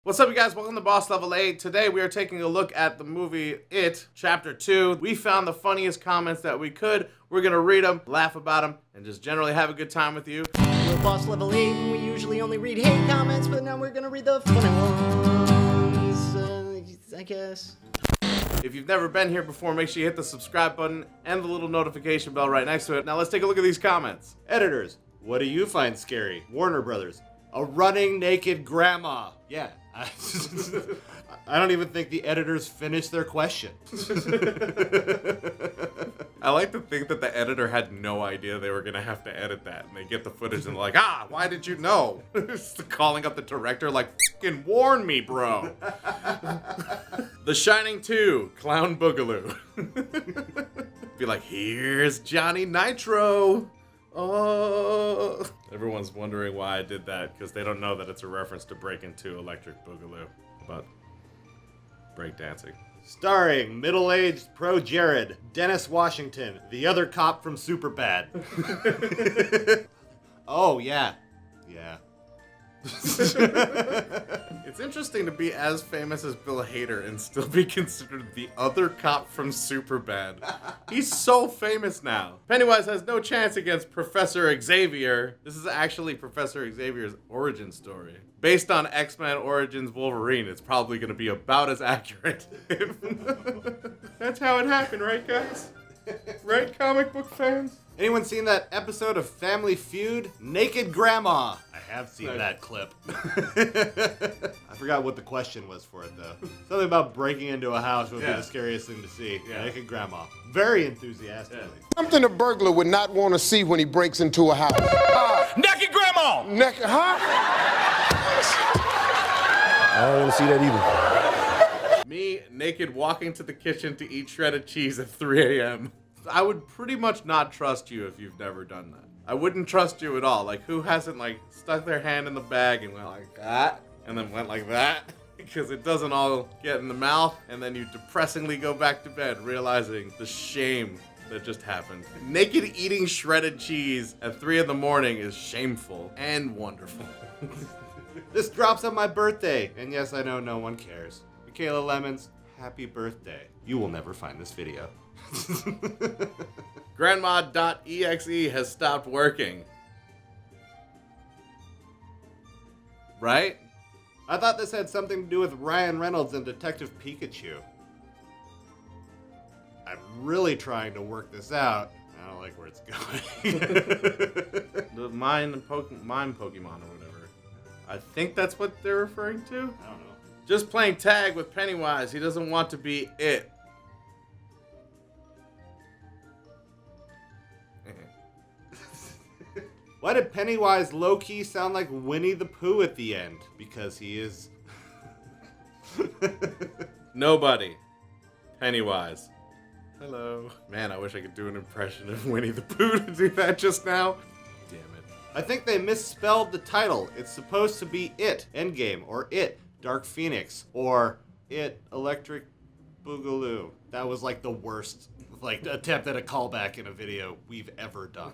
What's up, you guys? Welcome to Boss Level 8. Today we are taking a look at the movie It, Chapter 2. We found the funniest comments that we could. We're gonna read them, laugh about them, and just generally have a good time with you. We're Boss Level 8, and we usually only read hate comments, but now we're gonna read the funny ones, I guess. If you've never been here before, make sure you hit the subscribe button and the little notification bell right next to it. Now let's take a look at these comments. Editors, what do you find scary? Warner Brothers, a running naked grandma. Yeah. I don't even think the editors finished their question. I like to think that the editor had no idea they were going to have to edit that. And they get the footage and they're like, why did you know? Calling up the director like, fucking warn me, bro. The Shining 2, Clown Boogaloo. Be like, here's Johnny Nitro. Oh. Everyone's wondering why I did that, because they don't know that it's a reference to Breakin' 2 Electric Boogaloo. But breakdancing. Starring middle-aged pro Jared, Dennis Washington, the other cop from Superbad. Oh, yeah. Yeah. It's interesting to be as famous as Bill Hader and still be considered the other cop from Superbad. He's so famous now. Pennywise has no chance against Professor Xavier. This is actually Professor Xavier's origin story. Based on X-Men Origins Wolverine, it's probably going to be about as accurate. That's how it happened, right, guys? Right, comic book fans? Anyone seen that episode of Family Feud? Naked Grandma. I have seen that clip. I forgot what the question was for it, though. Something about breaking into a house would be the scariest thing to see. Yeah. Naked Grandma. Very enthusiastically. Something a burglar would not want to see when he breaks into a house. Naked Grandma! Naked, huh? I don't want to see that either. Me, naked, walking to the kitchen to eat shredded cheese at 3 a.m. I would pretty much not trust you if you've never done that. I wouldn't trust you at all. Like, who hasn't, like, stuck their hand in the bag and went like that, and then went like that? Because it doesn't all get in the mouth, and then you depressingly go back to bed, realizing the shame that just happened. Naked eating shredded cheese at 3 in the morning is shameful and wonderful. This drops on my birthday, and yes, I know no one cares. Michaela Lemons, happy birthday. You will never find this video. Grandma.exe has stopped working. Right? I thought this had something to do with Ryan Reynolds and Detective Pikachu. I'm really trying to work this out. I don't like where it's going. The mime Pokemon or whatever. I think that's what they're referring to. I don't know. Just playing tag with Pennywise. He doesn't want to be it. Why did Pennywise low-key sound like Winnie the Pooh at the end? Because he is... Nobody. Pennywise. Hello. Man, I wish I could do an impression of Winnie the Pooh to do that just now. Damn it. I think they misspelled the title. It's supposed to be It, Endgame, or It, Dark Phoenix, or It, Electric Boogaloo. That was like the worst attempt at a callback in a video we've ever done.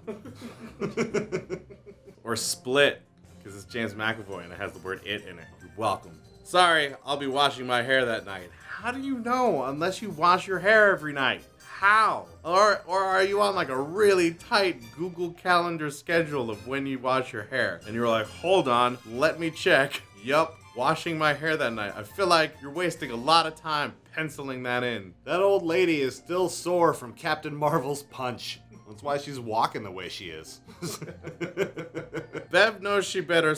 Or Split, because it's James McAvoy and it has the word it in it. You're welcome. Sorry, I'll be washing my hair that night. How do you know unless you wash your hair every night? How? Or are you on like a really tight Google Calendar schedule of when you wash your hair? And you're like, hold on, let me check. Yup, washing my hair that night. I feel like you're wasting a lot of time penciling that in. That old lady is still sore from Captain Marvel's punch. That's why she's walking the way she is. Bev knows she better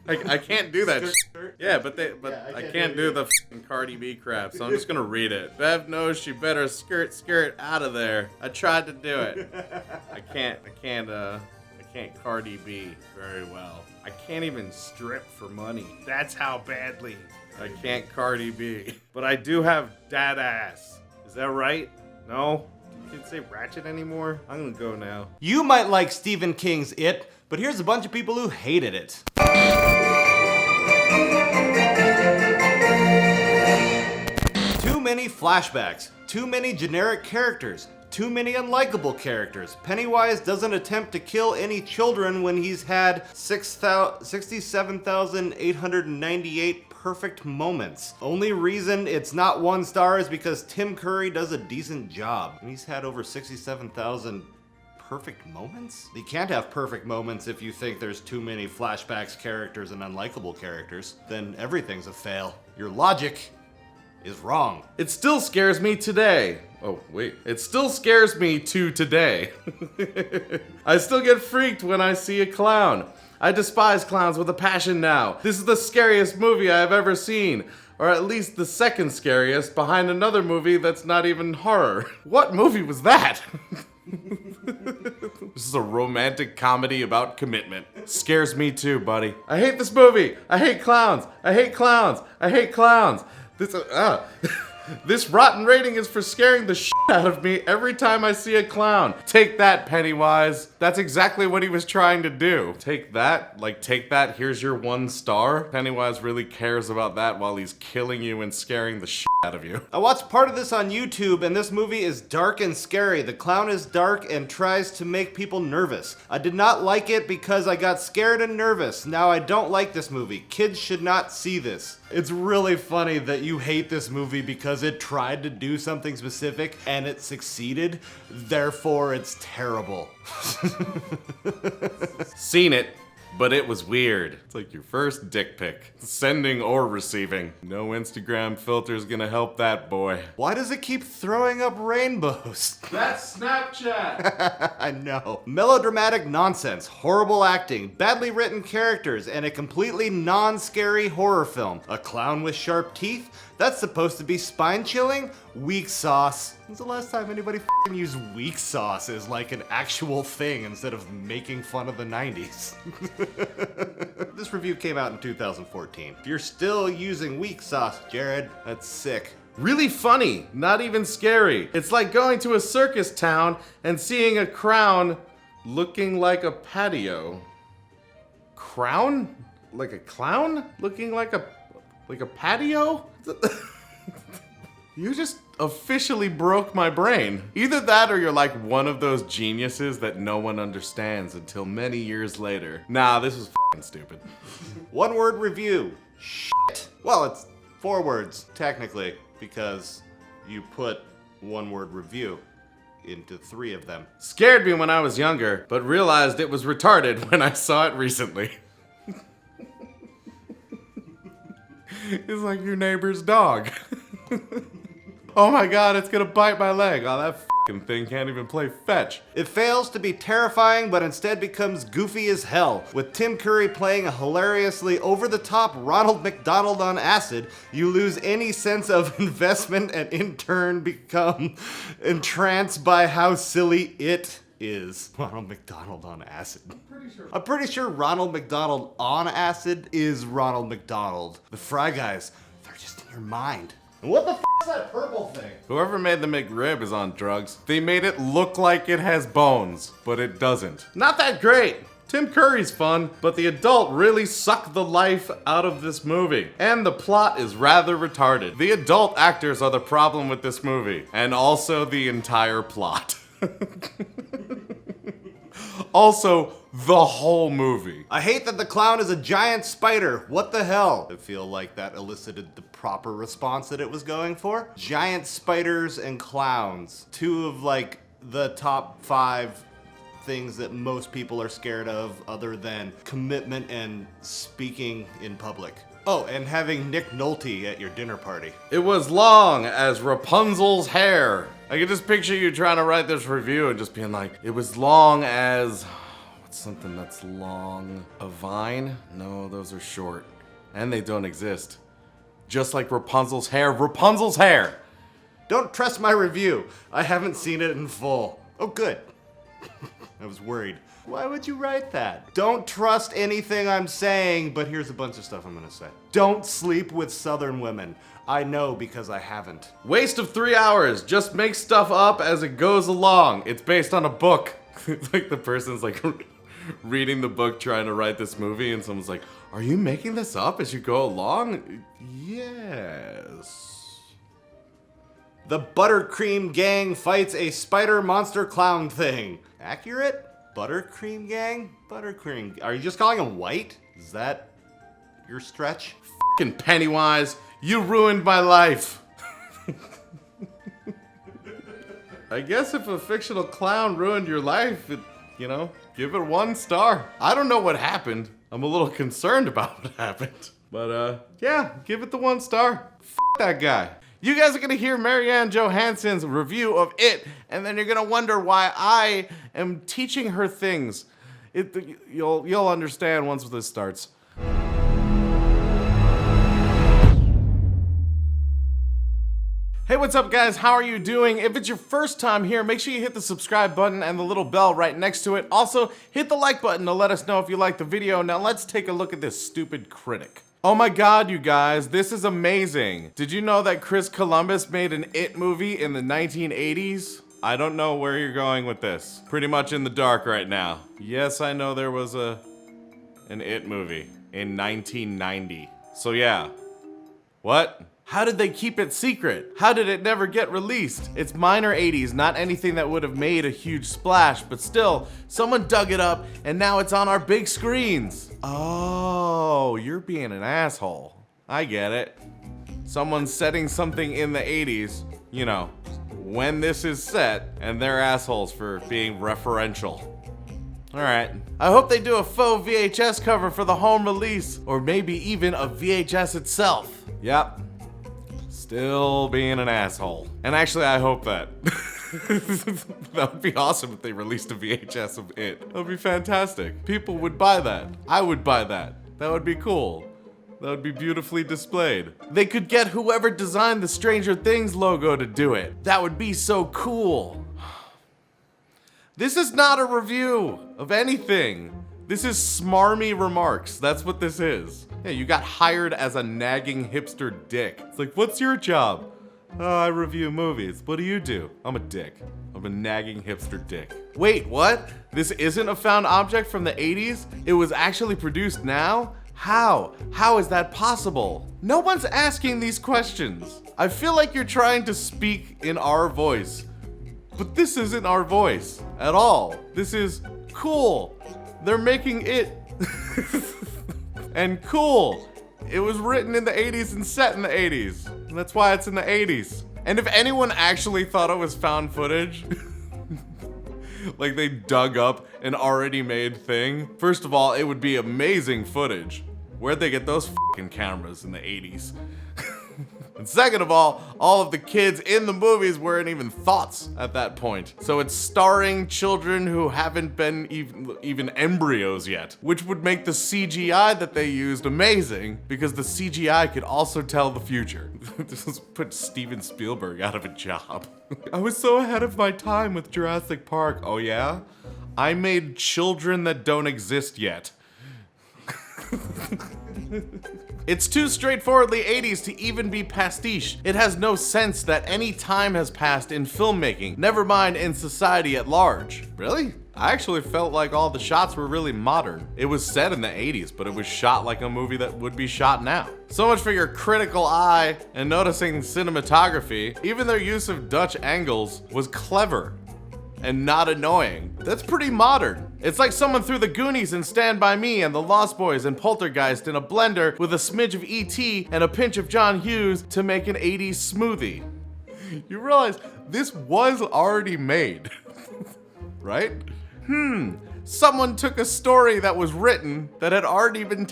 I can't do that. Yeah, but I can't do the f***ing Cardi B crap, so I'm just gonna read it. Bev knows she better skirt out of there. I tried to do it. I can't Cardi B very well. I can't even strip for money. That's how badly I can't Cardi B. But I do have dad ass. Is that right? No? You can't say ratchet anymore? I'm gonna go now. You might like Stephen King's It, but here's a bunch of people who hated it. Too many flashbacks, too many generic characters, too many unlikable characters. Pennywise doesn't attempt to kill any children when he's had 67,898 perfect moments. Only reason it's not 1 star is because Tim Curry does a decent job. And he's had over 67,000 perfect moments? You can't have perfect moments if you think there's too many flashbacks, characters, and unlikable characters. Then everything's a fail. Your logic is wrong. It still scares me today. Oh, wait. It still scares me to today. I still get freaked when I see a clown. I despise clowns with a passion now. This is the scariest movie I have ever seen. Or at least the second scariest, behind another movie that's not even horror. What movie was that? This is a romantic comedy about commitment. Scares me too, buddy. I hate this movie. I hate clowns. I hate clowns. I hate clowns. This rotten rating is for scaring the shit out of me every time I see a clown. Take that, Pennywise. That's exactly what he was trying to do. Take that? Like, take that, here's your 1 star? Pennywise really cares about that while he's killing you and scaring the shit out of you. I watched part of this on YouTube, and this movie is dark and scary. The clown is dark and tries to make people nervous. I did not like it because I got scared and nervous. Now I don't like this movie. Kids should not see this. It's really funny that you hate this movie because it tried to do something specific and it succeeded, therefore it's terrible. Seen it, but it was weird. It's like your first dick pic. Sending or receiving. No Instagram filter's gonna help that boy. Why does it keep throwing up rainbows? That's Snapchat! I know. Melodramatic nonsense, horrible acting, badly written characters, and a completely non-scary horror film. A clown with sharp teeth? That's supposed to be spine-chilling? Weak sauce. When's the last time anybody f***ing used weak sauce as like an actual thing instead of making fun of the 90s? This review came out in 2014. If you're still using weak sauce, Jared, that's sick. Really funny, not even scary. It's like going to a circus town and seeing a crown looking like a patio. Crown? Like a clown? Looking like a patio? You just officially broke my brain. Either that or you're like one of those geniuses that no one understands until many years later. Nah, this was f***ing stupid. 1-word review. Shit. Well, it's 4 words, technically, because you put 1-word review into 3 of them. Scared me when I was younger, but realized it was retarded when I saw it recently. It's like your neighbor's dog. Oh my god, it's gonna bite my leg. Oh, that f***ing thing can't even play fetch. It fails to be terrifying, but instead becomes goofy as hell. With Tim Curry playing a hilariously over-the-top Ronald McDonald on acid, you lose any sense of investment and in turn become entranced by how silly it is. Ronald McDonald on acid. I'm pretty sure Ronald McDonald on acid is Ronald McDonald. The Fry Guys, they're just in your mind. And what the f is that purple thing? Whoever made the McRib is on drugs. They made it look like it has bones, but it doesn't. Not that great. Tim Curry's fun, but the adult really sucked the life out of this movie. And the plot is rather retarded. The adult actors are the problem with this movie, and also the entire plot. Also, the whole movie. I hate that the clown is a giant spider. What the hell? I feel like that elicited the proper response that it was going for. Giant spiders and clowns. 2 of like the top 5 things that most people are scared of other than commitment and speaking in public. Oh, and having Nick Nolte at your dinner party. It was long as Rapunzel's hair. I can just picture you trying to write this review and just being like, it was long as... What's something that's long? A vine? No, those are short. And they don't exist. Just like Rapunzel's hair. Rapunzel's hair! Don't trust my review. I haven't seen it in full. Oh, good. I was worried. Why would you write that? Don't trust anything I'm saying, but here's a bunch of stuff I'm gonna say. Don't sleep with Southern women. I know because I haven't. Waste of 3 hours. Just make stuff up as it goes along. It's based on a book. It's like the person's like reading the book trying to write this movie and someone's like, are you making this up as you go along? Yes. The Buttercream Gang fights a spider monster clown thing. Accurate? Buttercream Gang? Buttercream. Are you just calling him white? Is that your stretch? Fucking Pennywise, you ruined my life. I guess if a fictional clown ruined your life, give it 1 star. I don't know what happened. I'm a little concerned about what happened. But, yeah, give it the 1 star. F that guy. You guys are gonna hear Marianne Johansson's review of It, and then you're gonna wonder why I am teaching her things. You'll understand once this starts. Hey, what's up guys? How are you doing? If it's your first time here, make sure you hit the subscribe button and the little bell right next to it. Also, hit the like button to let us know if you like the video. Now let's take a look at this stupid critic. Oh my god, you guys, this is amazing. Did you know that Chris Columbus made an It movie in the 1980s? I don't know where you're going with this. Pretty much in the dark right now. Yes, I know there was an It movie in 1990. So yeah. What? How did they keep it secret? How did it never get released? It's minor 80s, not anything that would have made a huge splash, but still, someone dug it up and now it's on our big screens. Oh, you're being an asshole. I get it. Someone's setting something in the 80s, when this is set, and they're assholes for being referential. Alright. I hope they do a faux VHS cover for the home release, or maybe even a VHS itself. Yep. Still being an asshole. And actually, I hope that. That would be awesome if they released a VHS of It. That would be fantastic. People would buy that. I would buy that. That would be cool. That would be beautifully displayed. They could get whoever designed the Stranger Things logo to do it. That would be so cool. This is not a review of anything. This is smarmy remarks. That's what this is. Yeah, you got hired as a nagging hipster dick. It's like, what's your job? Oh, I review movies. What do you do? I'm a dick. I'm a nagging hipster dick. Wait, what? This isn't a found object from the 80s? It was actually produced now? How? How is that possible? No one's asking these questions. I feel like you're trying to speak in our voice. But this isn't our voice at all. This is cool. They're making it. And cool. It was written in the 80s and set in the 80s. And that's why it's in the 80s. And if anyone actually thought it was found footage, like they dug up an already made thing, first of all, it would be amazing footage. Where'd they get those fucking cameras in the 80s? And second of all of the kids in the movies weren't even thoughts at that point. So it's starring children who haven't been even embryos yet, which would make the CGI that they used amazing, because the CGI could also tell the future. This put Steven Spielberg out of a job. I was so ahead of my time with Jurassic Park. Oh yeah? I made children that don't exist yet. It's too straightforwardly 80s to even be pastiche. It has no sense that any time has passed in filmmaking, never mind in society at large. Really? I actually felt like all the shots were really modern. It was set in the 80s, but it was shot like a movie that would be shot now. So much for your critical eye and noticing cinematography. Even their use of Dutch angles was clever and not annoying. That's pretty modern. It's like someone threw the Goonies and Stand By Me and the Lost Boys and Poltergeist in a blender with a smidge of E.T. and a pinch of John Hughes to make an 80s smoothie. You realize this was already made, right? Someone took a story that was written that had already been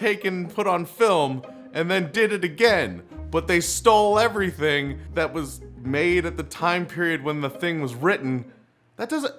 put on film, and then did it again, but they stole everything that was made at the time period when the thing was written. That doesn't...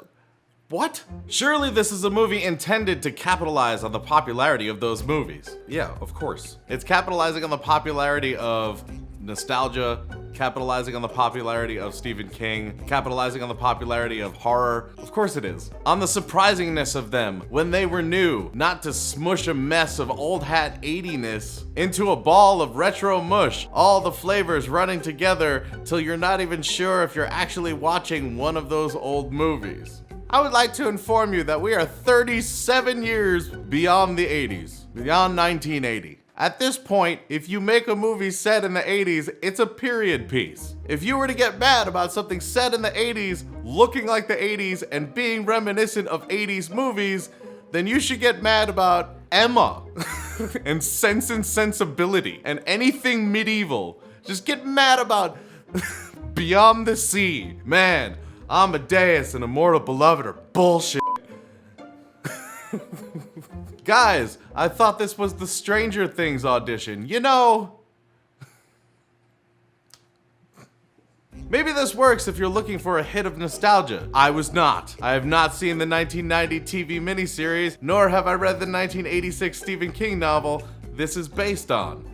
What? Surely this is a movie intended to capitalize on the popularity of those movies. Yeah, of course. It's capitalizing on the popularity of nostalgia, capitalizing on the popularity of Stephen King, capitalizing on the popularity of horror. Of course it is. On the surprisingness of them when they were new, not to smush a mess of old hat 80ness into a ball of retro mush, all the flavors running together till you're not even sure if you're actually watching one of those old movies. I would like to inform you that we are 37 years beyond the 80s, beyond 1980. At this point, if you make a movie set in the 80s, it's a period piece. If you were to get mad about something set in the 80s, looking like the 80s, and being reminiscent of 80s movies, then you should get mad about Emma and Sense and Sensibility and anything medieval. Just get mad about Beyond the Sea. Man, Amadeus and Immortal Beloved are bullshit. Guys, I thought this was the Stranger Things audition. You know, maybe this works if you're looking for a hit of nostalgia. I was not. I have not seen the 1990 TV miniseries, nor have I read the 1986 Stephen King novel this is based on.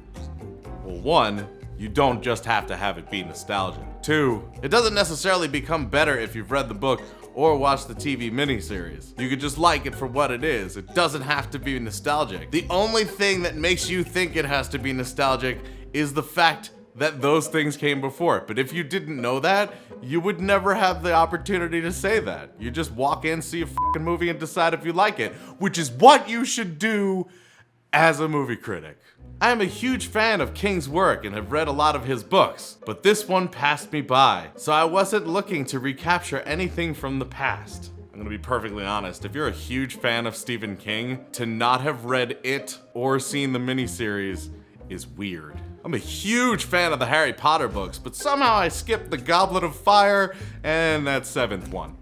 Well, one, you don't just have to have it be nostalgia. Two, it doesn't necessarily become better if you've read the book or watched the TV miniseries. You could just like it for what it is. It doesn't have to be nostalgic. The only thing that makes you think it has to be nostalgic is the fact that those things came before it. But if you didn't know that, you would never have the opportunity to say that. You just walk in, see a fucking movie, and decide if you like it, which is what you should do as a movie critic. I am a huge fan of King's work and have read a lot of his books, but this one passed me by, so I wasn't looking to recapture anything from the past. I'm gonna be perfectly honest, if you're a huge fan of Stephen King, to not have read it or seen the miniseries is weird. I'm a huge fan of the Harry Potter books, but somehow I skipped the Goblet of Fire and that 7th one.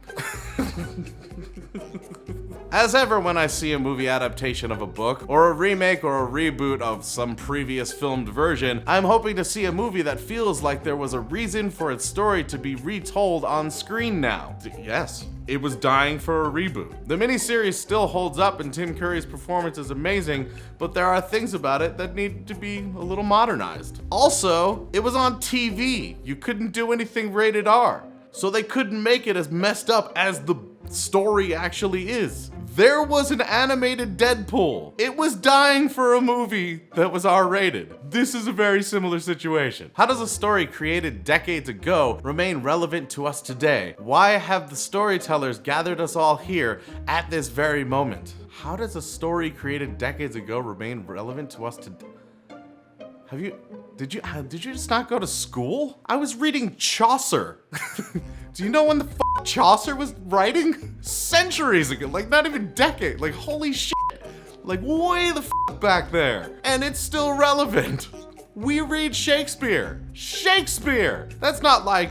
As ever, when I see a movie adaptation of a book, or a remake or a reboot of some previous filmed version, I'm hoping to see a movie that feels like there was a reason for its story to be retold on screen now. Yes, it was dying for a reboot. The miniseries still holds up and Tim Curry's performance is amazing, but there are things about it that need to be a little modernized. Also, it was on TV. You couldn't do anything rated R, so they couldn't make it as messed up as the story actually is. There was an animated Deadpool. It was dying for a movie that was R-rated. This is a very similar situation. How does a story created decades ago remain relevant to us today? Why have the storytellers gathered us all here at this very moment? How does a story created decades ago remain relevant to us today? Did you just not go to school? I was reading Chaucer. Do you know when the Chaucer was writing? Centuries ago, like not even decade, like holy shit. Like way the back there. And it's still relevant. We read Shakespeare. Shakespeare! That's not like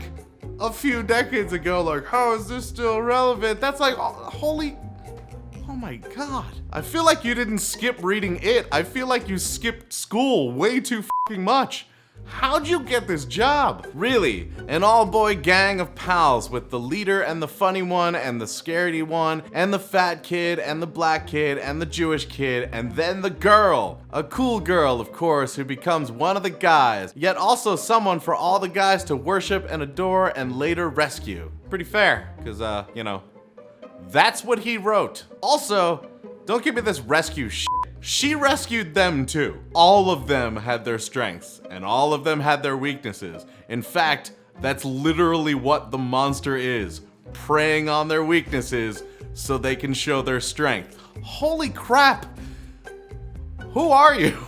a few decades ago, like how is this still relevant? That's like holy, oh my God. I feel like you didn't skip reading it. I feel like you skipped school way too much. How'd you get this job? Really, an all-boy gang of pals with the leader and the funny one and the scaredy one and the fat kid and the black kid and the Jewish kid and then the girl. A cool girl, of course, who becomes one of the guys, yet also someone for all the guys to worship and adore and later rescue. Pretty fair, because, you know, that's what he wrote. Also, don't give me this rescue shit. She rescued them too. All of them had their strengths, and all of them had their weaknesses. In fact, that's literally what the monster is. Preying on their weaknesses so they can show their strength. Holy crap! Who are you?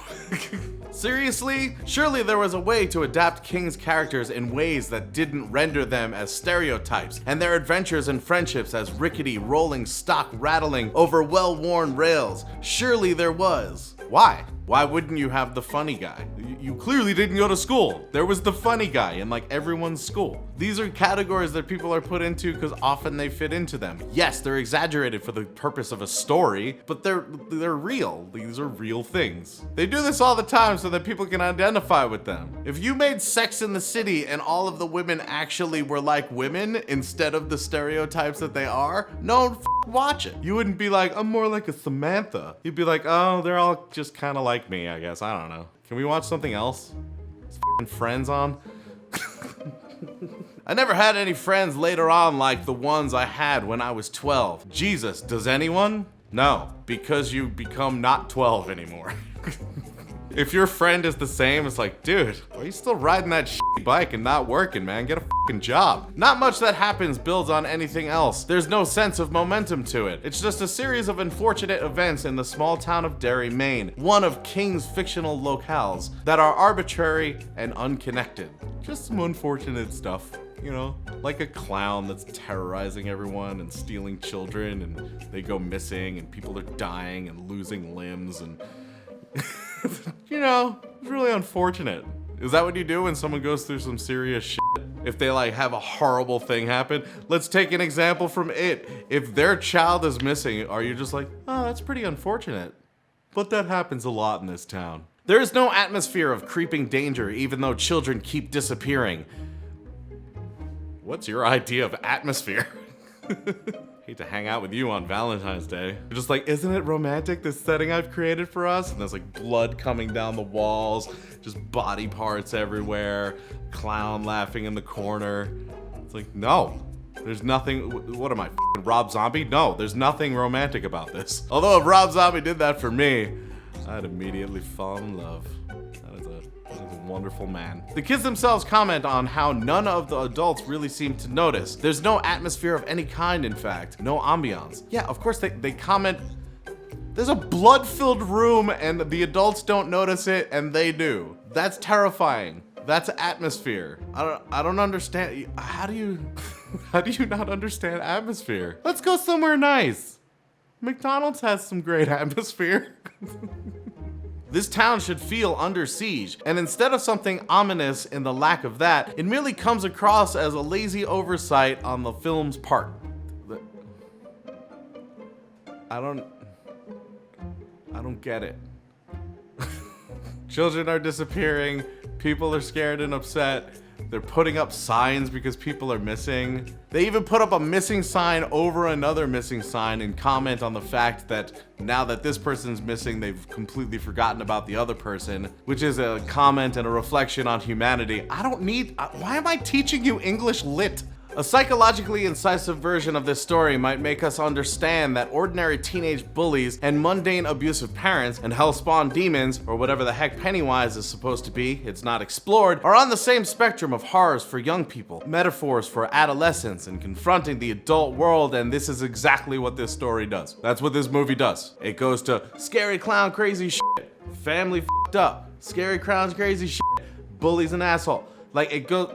Seriously? Surely there was a way to adapt King's characters in ways that didn't render them as stereotypes, and their adventures and friendships as rickety, rolling stock rattling over well-worn rails. Surely there was. Why? Why wouldn't you have the funny guy? You clearly didn't go to school. There was the funny guy in like everyone's school. These are categories that people are put into because often they fit into them. Yes, they're exaggerated for the purpose of a story, but they're real. These are real things. They do this all the time so that people can identify with them. If you made Sex in the City and all of the women actually were like women instead of the stereotypes that they are, no one watch it. You wouldn't be like, I'm more like a Samantha. You'd be like, oh, they're all just kind of like me, I guess. I don't know. Can we watch something else? Is Friends on? I never had any friends later on like the ones I had when I was 12. Jesus, does anyone? No, because you become not 12 anymore. If your friend is the same, it's like, dude, why are you still riding that shitty bike and not working, man? Get a fucking job. Not much that happens builds on anything else. There's no sense of momentum to it. It's just a series of unfortunate events in the small town of Derry, Maine, one of King's fictional locales that are arbitrary and unconnected. Just some unfortunate stuff. You know, like a clown that's terrorizing everyone and stealing children, and they go missing and people are dying and losing limbs, and you know, it's really unfortunate. Is that what you do when someone goes through some serious shit? If they like have a horrible thing happen? Let's take an example from It. If their child is missing, are you just like, oh, that's pretty unfortunate? But that happens a lot in this town. There is no atmosphere of creeping danger even though children keep disappearing. What's your idea of atmosphere? Hate to hang out with you on Valentine's Day. You're just like, isn't it romantic, this setting I've created for us? And there's like blood coming down the walls, just body parts everywhere, clown laughing in the corner. It's like, no, there's nothing. What am I, Rob Zombie? No, there's nothing romantic about this. Although if Rob Zombie did that for me, I'd immediately fall in love. That is a wonderful man. The kids themselves comment on how none of the adults really seem to notice. There's no atmosphere of any kind, in fact. No ambiance. Yeah, of course they comment. There's a blood-filled room and the adults don't notice it and they do. That's terrifying. That's atmosphere. I don't understand. How do you not understand atmosphere? Let's go somewhere nice. McDonald's has some great atmosphere. This town should feel under siege, and instead of something ominous in the lack of that, it merely comes across as a lazy oversight on the film's part. I don't get it. Children are disappearing, people are scared and upset. They're putting up signs because people are missing. They even put up a missing sign over another missing sign and comment on the fact that now that this person's missing, they've completely forgotten about the other person, which is a comment and a reflection on humanity. Why am I teaching you English lit? A psychologically incisive version of this story might make us understand that ordinary teenage bullies and mundane abusive parents and hellspawn demons, or whatever the heck Pennywise is supposed to be, it's not explored, are on the same spectrum of horrors for young people, metaphors for adolescence and confronting the adult world, and this is exactly what this story does. That's what this movie does. It goes to scary clown crazy shit, family f***ed up, scary clowns crazy shit, bully's an asshole. Like it goes...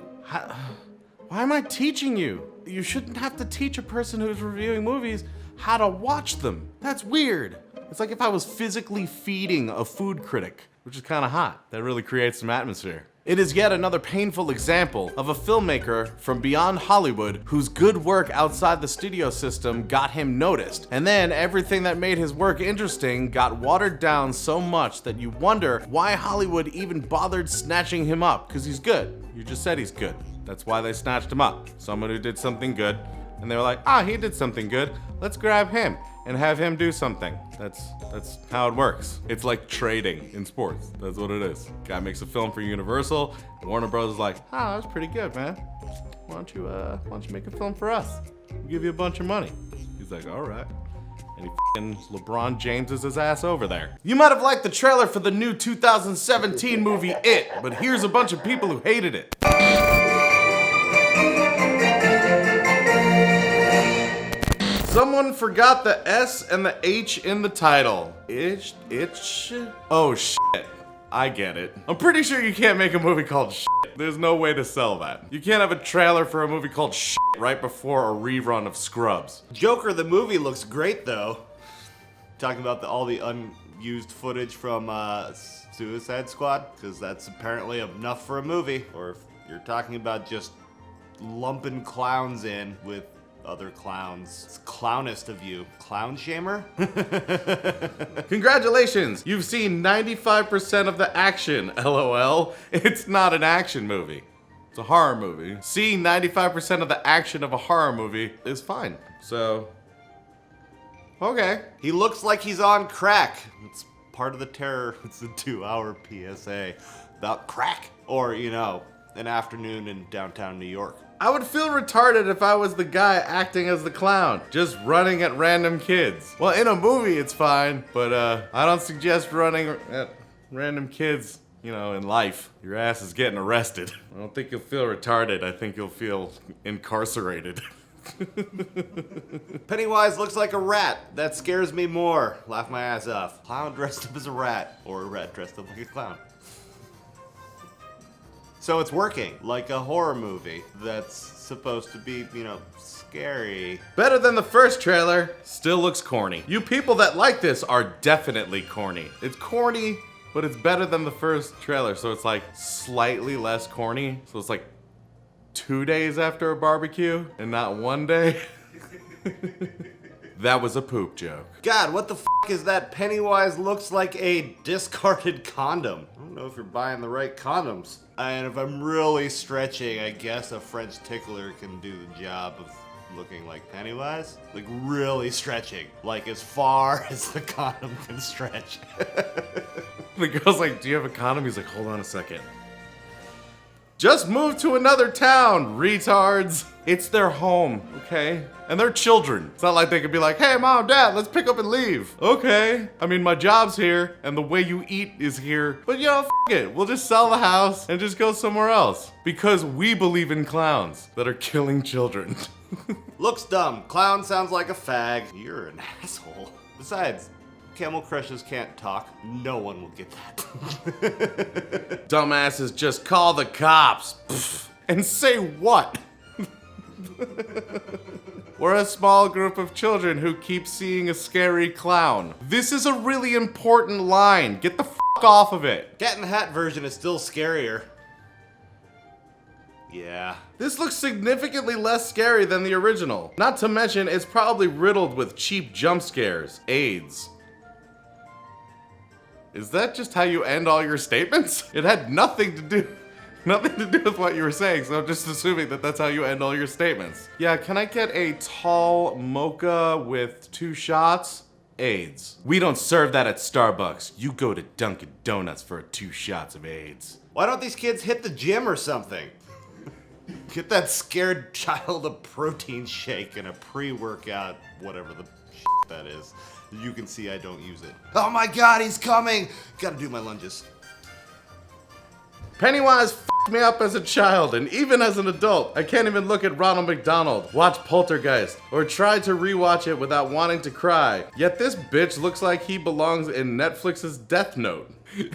Why am I teaching you? You shouldn't have to teach a person who's reviewing movies how to watch them. That's weird. It's like if I was physically feeding a food critic, which is kind of hot. That really creates some atmosphere. It is yet another painful example of a filmmaker from beyond Hollywood whose good work outside the studio system got him noticed. And then everything that made his work interesting got watered down so much that you wonder why Hollywood even bothered snatching him up, because he's good. You just said he's good. That's why they snatched him up. Someone who did something good. And they were like, he did something good. Let's grab him and have him do something. That's how it works. It's like trading in sports. That's what it is. Guy makes a film for Universal. Warner Bros. Is like, that was pretty good, man. Why don't you make a film for us? We'll give you a bunch of money. He's like, all right. And he f***ing LeBron James' his ass over there. You might have liked the trailer for the new 2017 movie It, but here's a bunch of people who hated it. Someone forgot the S and the H in the title. Itch. Oh shit. I get it. I'm pretty sure you can't make a movie called shit. There's no way to sell that. You can't have a trailer for a movie called shit right before a rerun of Scrubs. Joker the movie looks great though. Talking about all the unused footage from Suicide Squad, because that's apparently enough for a movie. Or if you're talking about just lumping clowns in with other clowns. It's clownest of you. Clown shamer? Congratulations! You've seen 95% of the action, LOL. It's not an action movie. It's a horror movie. Seeing 95% of the action of a horror movie is fine. So, okay. He looks like he's on crack. It's part of the terror. It's a 2-hour PSA about crack. Or, an afternoon in downtown New York. I would feel retarded if I was the guy acting as the clown, just running at random kids. Well, in a movie it's fine, but I don't suggest running at random kids, you know, in life, your ass is getting arrested. I don't think you'll feel retarded. I think you'll feel incarcerated. Pennywise looks like a rat. That scares me more. Laugh my ass off. Clown dressed up as a rat, or a rat dressed up like a clown. So it's working, like a horror movie that's supposed to be, you know, scary. Better than the first trailer, still looks corny. You people that like this are definitely corny. It's corny, but it's better than the first trailer, so it's like slightly less corny. So it's like 2 days after a barbecue and not 1 day. That was a poop joke. God, what the f is that? Pennywise looks like a discarded condom. I don't know if you're buying the right condoms. And if I'm really stretching, I guess a French tickler can do the job of looking like Pennywise. Like really stretching. Like as far as the condom can stretch. The girl's like, do you have a condom? He's like, hold on a second. Just moved to another town, retards. It's their home, okay? And they're children. It's not like they could be like, hey, mom, dad, let's pick up and leave. Okay. I mean, my job's here, and the way you eat is here. But you know, f it. We'll just sell the house and just go somewhere else. Because we believe in clowns that are killing children. Looks dumb. Clown sounds like a fag. You're an asshole. Besides, camel crushes can't talk. No one will get that. Dumbasses just call the cops. Pfft. And say what? We're a small group of children who keep seeing a scary clown. This is a really important line. Get the f off of it. Cat in the Hat version is still scarier. Yeah. This looks significantly less scary than the original. Not to mention, it's probably riddled with cheap jump scares. AIDS. Is that just how you end all your statements? It had nothing to do with what you were saying, so I'm just assuming that that's how you end all your statements. Yeah, can I get a tall mocha with 2 shots? AIDS. We don't serve that at Starbucks. You go to Dunkin' Donuts for 2 shots of AIDS. Why don't these kids hit the gym or something? Get that scared child a protein shake and a pre-workout, whatever the shit that is. You can see I don't use it. Oh my god, he's coming! Gotta do my lunges. Pennywise f***ed me up as a child, and even as an adult, I can't even look at Ronald McDonald, watch Poltergeist, or try to rewatch it without wanting to cry. Yet this bitch looks like he belongs in Netflix's Death Note.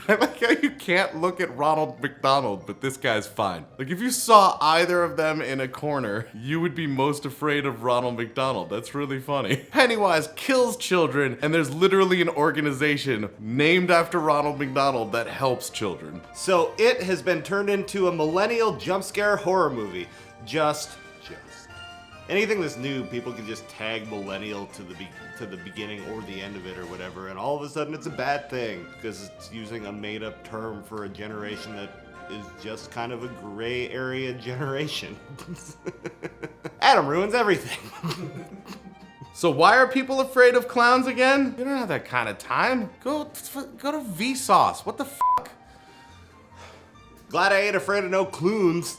I like how you can't look at Ronald McDonald, but this guy's fine. Like, if you saw either of them in a corner, you would be most afraid of Ronald McDonald. That's really funny. Pennywise kills children, and there's literally an organization named after Ronald McDonald that helps children. So it has been turned into a millennial jump scare horror movie. Just. Anything that's new, people can just tag millennial to the beginning or the end of it or whatever, and all of a sudden it's a bad thing because it's using a made-up term for a generation that is just kind of a gray area generation. Adam ruins everything. So why are people afraid of clowns again? You don't have that kind of time. Go to Vsauce. What the fuck? Glad I ain't afraid of no cloons.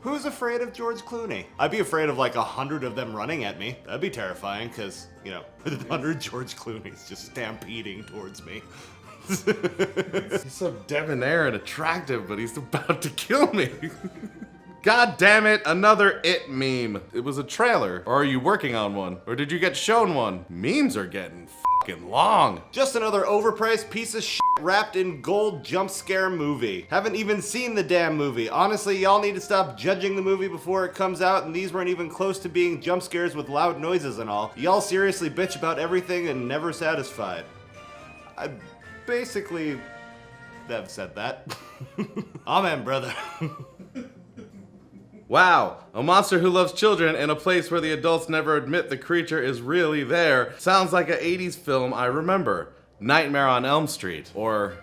Who's afraid of George Clooney? I'd be afraid of like 100 of them running at me. That'd be terrifying because, you know, 100 George Clooney's just stampeding towards me. He's so debonair and attractive, but he's about to kill me. God damn it, another It meme. It was a trailer. Or are you working on one? Or did you get shown one? Memes are getting fucking long. Just another overpriced piece of shit wrapped in gold jump scare movie. Haven't even seen the damn movie. Honestly, y'all need to stop judging the movie before it comes out, and these weren't even close to being jump scares with loud noises and all. Y'all seriously bitch about everything and never satisfied. I basically have said that. Amen, brother. Wow, a monster who loves children in a place where the adults never admit the creature is really there. Sounds like an 80s film I remember. Nightmare on Elm Street, or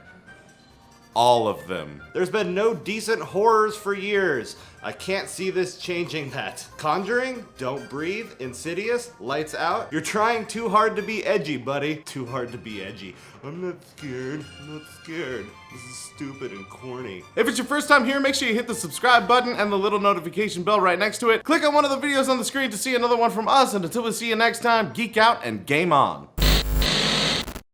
all of them. There's been no decent horrors for years. I can't see this changing that. Conjuring, Don't Breathe, Insidious, Lights Out. You're trying too hard to be edgy, buddy. Too hard to be edgy. I'm not scared. I'm not scared. This is stupid and corny. If it's your first time here, make sure you hit the subscribe button and the little notification bell right next to it. Click on one of the videos on the screen to see another one from us, and until we see you next time, geek out and game on.